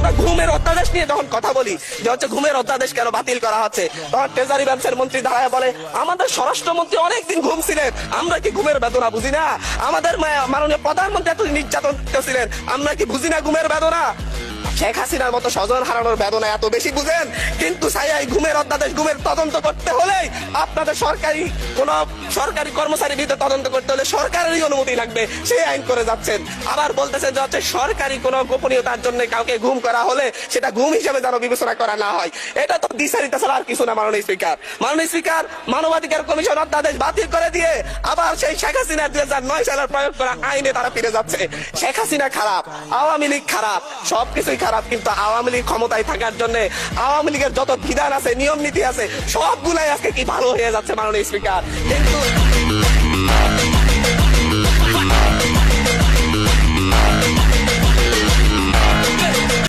আমরা ঘুমের অধ্যাদেশ নিয়ে যখন কথা বলি যে হচ্ছে ঘুমের অধ্যাদেশ কেন বাতিল করা হচ্ছে, তখন ট্রেজারি ব্যাংকের মন্ত্রী দাঁড়ায় বলে আমাদের স্বরাষ্ট্রমন্ত্রী অনেকদিন ঘুমছিলেন, আমরা কি ঘুমের বেদনা বুঝি না? আমাদের মাননীয় প্রধানমন্ত্রী এত নির্যাতন ছিলেন, আমরা কি বুঝি না ঘুমের বেদনা? শেখ হাসিনার মতো স্বজন হারানোর বেদনা এত বেশি বুঝেন, কিন্তু এই ঘুমের অধ্যাদেশ, ঘুমের তদন্ত করতে হলে আপনাদের সরকারি কর্মচারীর বিরুদ্ধে তদন্ত করতে হলে সরকারেরই অনুমতি লাগবে, সেই আইন করে যাচ্ছেন। আবার বলতেছেন যে হচ্ছে সরকারি কোনো গোপনীয়তার জন্য কাউকে ঘুম করা হলে সেটা ঘুম হিসেবে যেন বিবেচনা করা না হয়। এটা তো দ্বিচারিতা ছাড়া আর কিছু না। মাননীয় স্পিকার মানবাধিকার কমিশন অধ্যাদেশ বাতিল করে দিয়ে আবার সেই শেখ হাসিনা 2009 সালের প্রয়োগ করা আইনে তারা ফিরে যাচ্ছে। শেখ হাসিনা খারাপ, আওয়ামী লীগ খারাপ, সবকিছুই খারাপ, কিন্তু আওয়ামী লীগ ক্ষমতায় থাকার জন্য আওয়ামী লীগের যত বিধান আছে, নিয়ম নীতি আছে, সবগুলাই আজকে কি ভালো হয়ে যাচ্ছে মাননীয় স্পিকার। কিন্তু